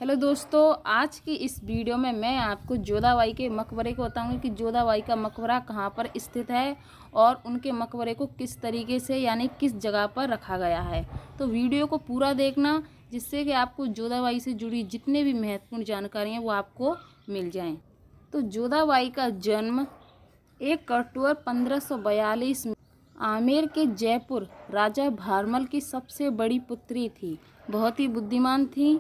Hello दोस्तों, आज की इस वीडियो में मैं आपको जोधाबाई के मकबरे को बताऊंगी कि जोधाबाई का मकबरा कहाँ पर स्थित है और उनके मकबरे को किस तरीके से यानी किस जगह पर रखा गया है। तो वीडियो को पूरा देखना, जिससे कि आपको जोधाबाई से जुड़ी जितने भी महत्वपूर्ण जानकारी हैं वो आपको मिल जाएं। तो जोधाबाई का जन्म 1 अक्टूबर 1542 में आमेर के जयपुर राजा भारमल की सबसे बड़ी पुत्री थी। बहुत ही बुद्धिमान थी।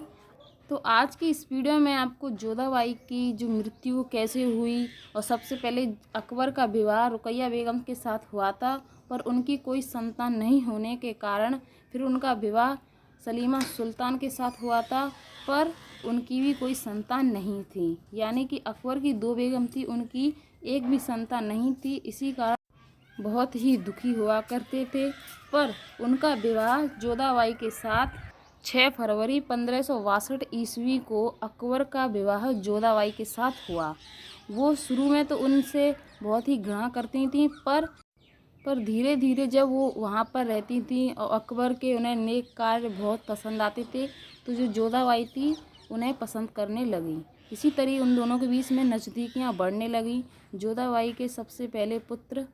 तो आज की इस वीडियो में आपको जोधाबाई की जो मृत्यु कैसे हुई और सबसे पहले अकबर का विवाह रुकैया बेगम के साथ हुआ था, पर उनकी कोई संतान नहीं होने के कारण फिर उनका विवाह सलीमा सुल्तान के साथ हुआ था, पर उनकी भी कोई संतान नहीं थी। यानी कि अकबर की 2 बेगम थी, उनकी एक भी संतान नहीं थी। इसी कारण बहुत ही दुखी हुआ करते थे। पर उनका विवाह जोधाबाई के साथ 6 फरवरी 1562 ईस्वी को अकबर का विवाह जोधाबाई के साथ हुआ। वो शुरू में तो उनसे बहुत ही घृणा करती थीं, पर धीरे धीरे जब वो वहाँ पर रहती थीं और अकबर के उन्हें नेक कार्य बहुत पसंद आते थे, तो जो जोधाबाई थी उन्हें पसंद करने लगी। इसी तरह उन दोनों के बीच में नज़दीकियाँ बढ़ने लगी। जोधाबाई के सबसे पहले पुत्र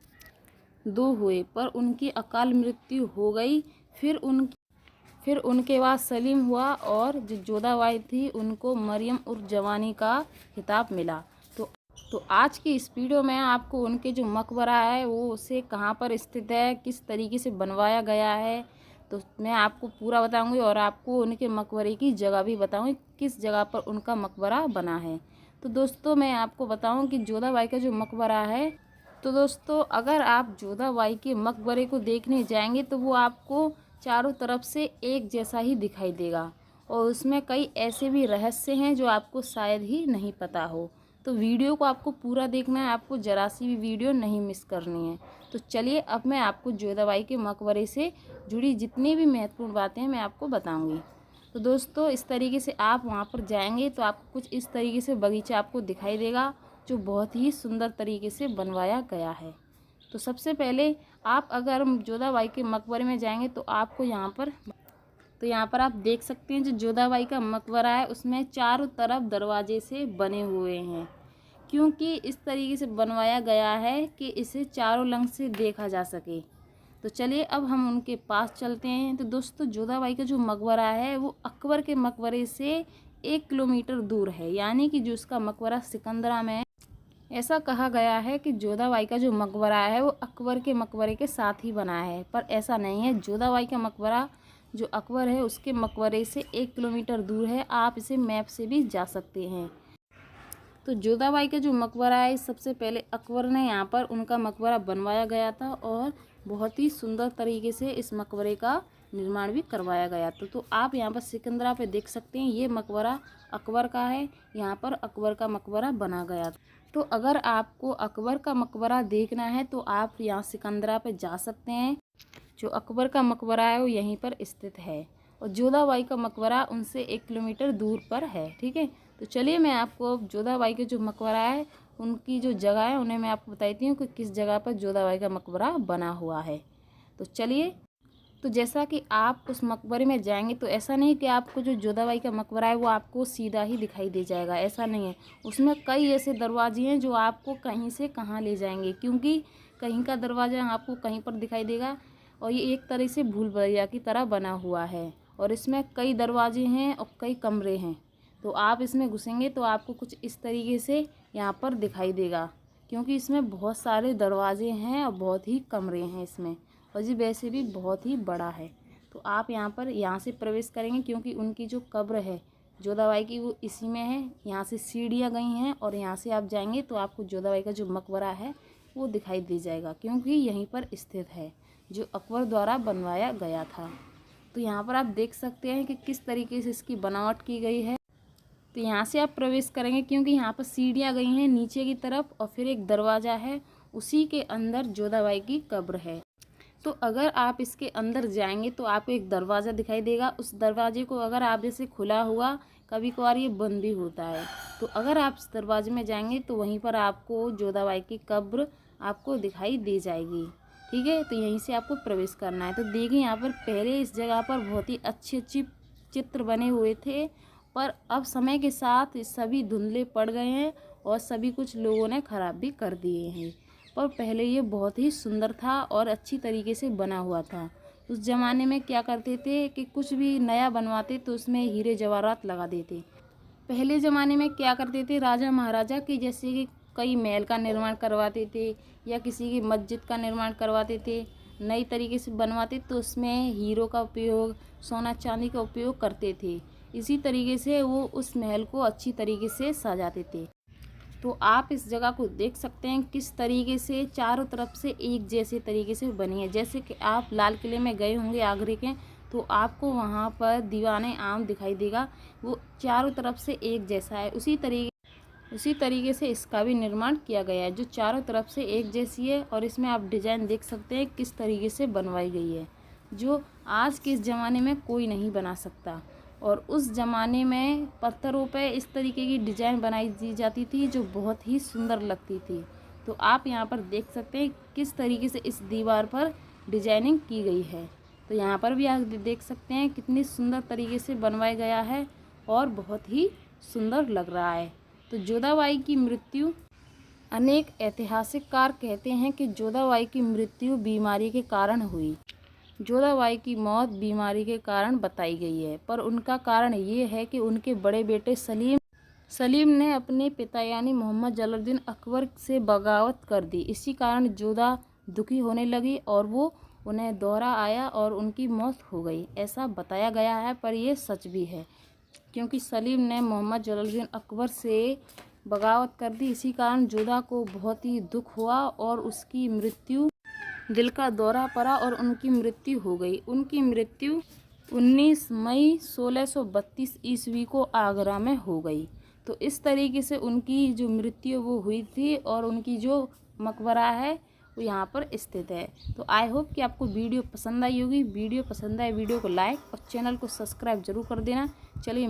2 हुए, पर उनकी अकाल मृत्यु हो गई। फिर उनके बाद सलीम हुआ और जो जोधाबाई थी उनको मरियम उर्फ जवानी का खिताब मिला। तो आज की इस वीडियो में आपको उनके जो मकबरा है वो उसे कहाँ पर स्थित है, किस तरीके से बनवाया गया है, तो मैं आपको पूरा बताऊंगी और आपको उनके मकबरे की जगह भी बताऊंगी, किस जगह पर उनका मकबरा बना है। तो दोस्तों, मैं आपको बताऊँ कि जोधाबाई का जो मकबरा है, तो दोस्तों अगर आप जोधाबाई के मकबरे को देखने जाएंगे तो वो आपको चारों तरफ से एक जैसा ही दिखाई देगा और उसमें कई ऐसे भी रहस्य हैं जो आपको शायद ही नहीं पता हो। तो वीडियो को आपको पूरा देखना है, आपको जरा सी भी वीडियो नहीं मिस करनी है। तो चलिए अब मैं आपको जोधाबाई के मकबरे से जुड़ी जितनी भी महत्वपूर्ण बातें हैं मैं आपको बताऊंगी। तो दोस्तों, इस तरीके से आप वहाँ पर जाएंगे तो आपको कुछ इस तरीके से बगीचा आपको दिखाई देगा, जो बहुत ही सुंदर तरीके से बनवाया गया है। तो सबसे पहले आप अगर जोधाबाई के मकबरे में जाएंगे तो आपको यहाँ पर आप देख सकते हैं जो जोधाबाई का मकबरा है उसमें चारों तरफ दरवाजे से बने हुए हैं, क्योंकि इस तरीके से बनवाया गया है कि इसे चारों लंग से देखा जा सके। तो चलिए अब हम उनके पास चलते हैं। तो दोस्तों, जोधाबाई का जो मकबरा है वो अकबर के मकबरे से 1 किलोमीटर दूर है, यानी कि जो उसका मकबरा सिकंदरा में है। ऐसा कहा गया है कि जोधाबाई का जो मकबरा है वो अकबर के मकबरे के साथ ही बना है, पर ऐसा नहीं है। जोधाबाई का मकबरा जो अकबर है उसके मकबरे से 1 किलोमीटर दूर है। आप इसे मैप से भी जा सकते हैं। तो जोधाबाई का जो मकबरा है सबसे पहले अकबर ने यहाँ पर उनका मकबरा बनवाया गया था और बहुत ही सुंदर तरीके से इस मकबरे का निर्माण भी करवाया गया था। तो आप यहाँ पर सिकंदरा पे देख सकते हैं, ये मकबरा अकबर का है। यहाँ पर अकबर का मकबरा बना गया था। तो अगर आपको अकबर का मकबरा देखना है तो आप यहाँ सिकंदरा पे जा सकते हैं। जो अकबर का मकबरा है वो यहीं पर स्थित है और जोधाबाई का मकबरा उनसे 1 किलोमीटर दूर पर है। ठीक है, तो चलिए मैं आपको जोधाबाई के जो मकबरा है उनकी जो जगह है उन्हें मैं आपको बताती हूँ कि किस जगह पर जोधाबाई का मकबरा बना हुआ है। तो चलिए, तो जैसा कि आप उस मकबरे में जाएंगे तो ऐसा नहीं कि आपको जो जोधाबाई का मकबरा है वो आपको सीधा ही दिखाई दे जाएगा, ऐसा नहीं है। उसमें कई ऐसे दरवाजे हैं जो आपको कहीं से कहाँ ले जाएंगे, क्योंकि कहीं का दरवाज़ा आपको कहीं पर दिखाई देगा और ये एक तरह से भूल भुलैया की तरह बना हुआ है और इसमें कई दरवाजे हैं और कई कमरे हैं। तो आप इसमें घुसेंगे तो आपको कुछ इस तरीके से यहाँ पर दिखाई देगा, क्योंकि इसमें बहुत सारे दरवाजे हैं और बहुत ही कमरे हैं इसमें, और जी वैसे भी बहुत ही बड़ा है। तो आप यहाँ से प्रवेश करेंगे क्योंकि उनकी जो कब्र है जोधाबाई की वो इसी में है। यहाँ से सीढ़ियाँ गई हैं और यहाँ से आप जाएंगे तो आपको जोधाबाई का जो मकबरा है वो दिखाई दे जाएगा, क्योंकि यहीं पर स्थित है, जो अकबर द्वारा बनवाया गया था। तो यहाँ पर आप देख सकते हैं कि किस तरीके से इसकी बनावट की गई है। तो यहाँ से आप प्रवेश करेंगे क्योंकि यहाँ पर सीढ़ियाँ गई हैं नीचे की तरफ और फिर एक दरवाज़ा है, उसी के अंदर जोधाबाई की कब्र है। तो अगर आप इसके अंदर जाएंगे तो आपको एक दरवाज़ा दिखाई देगा। उस दरवाजे को अगर आप जैसे खुला हुआ, कभी कभार ये बंद भी होता है, तो अगर आप इस दरवाजे में जाएंगे तो वहीं पर आपको जोधाबाई की कब्र आपको दिखाई दे जाएगी। ठीक है, तो यहीं से आपको प्रवेश करना है। तो देखिए यहाँ पर पहले इस जगह पर बहुत ही अच्छे अच्छे चित्र बने हुए थे पर अब समय के साथ ये सभी धुंधले पड़ गए हैं और सभी कुछ लोगों ने ख़राब भी कर दिए हैं। पर पहले ये बहुत ही सुंदर था और अच्छी तरीके से बना हुआ था। उस ज़माने में क्या करते थे कि कुछ भी नया बनवाते तो उसमें हीरे जवाहरात लगा देते। पहले ज़माने में क्या करते थे, राजा महाराजा की जैसे कि कई महल का निर्माण करवाते थे या किसी की मस्जिद का निर्माण करवाते थे, नई तरीके से बनवाते तो उसमें हीरो का उपयोग, सोना चांदी का उपयोग करते थे। इसी तरीके से वो उस महल को अच्छी तरीके से सजाते थे। तो आप इस जगह को देख सकते हैं किस तरीके से चारों तरफ से एक जैसे तरीके से बनी है। जैसे कि आप लाल किले में गए होंगे आगरे के, तो आपको वहाँ पर दीवाने आम दिखाई देगा, वो चारों तरफ से एक जैसा है। उसी तरीके से इसका भी निर्माण किया गया है जो चारों तरफ से एक जैसी है। और इसमें आप डिजाइन देख सकते हैं किस तरीके से बनवाई गई है, जो आज के इस ज़माने में कोई नहीं बना सकता। और उस ज़माने में पत्थरों पे इस तरीके की डिजाइन बनाई दी जाती थी जो बहुत ही सुंदर लगती थी। तो आप यहाँ पर देख सकते हैं किस तरीके से इस दीवार पर डिजाइनिंग की गई है। तो यहाँ पर भी आप देख सकते हैं कितनी सुंदर तरीके से बनवाया गया है और बहुत ही सुंदर लग रहा है। तो जोधाबाई की मृत्यु, अनेक ऐतिहासिककार कहते हैं कि जोधाबाई की मृत्यु बीमारी के कारण हुई। जोधाबाई की मौत बीमारी के कारण बताई गई है, पर उनका कारण ये है कि उनके बड़े बेटे सलीम ने अपने पिता यानी मोहम्मद जलालुद्दीन अकबर से बगावत कर दी। इसी कारण जोधा दुखी होने लगी और वो उन्हें दौरा आया और उनकी मौत हो गई, ऐसा बताया गया है। पर यह सच भी है क्योंकि सलीम ने मोहम्मद जलालुद्दीन अकबर से बगावत कर दी। इसी कारण जोधा को बहुत ही दुख हुआ और उसकी मृत्यु, दिल का दौरा पड़ा और उनकी मृत्यु हो गई। उनकी मृत्यु 19 मई 1632 ईस्वी को आगरा में हो गई। तो इस तरीके से उनकी जो मृत्यु वो हुई थी और उनकी जो मकबरा है वो यहाँ पर स्थित है। तो आई होप कि आपको वीडियो पसंद आई होगी। वीडियो पसंद आए वीडियो को लाइक और चैनल को सब्सक्राइब जरूर कर देना। चलिए।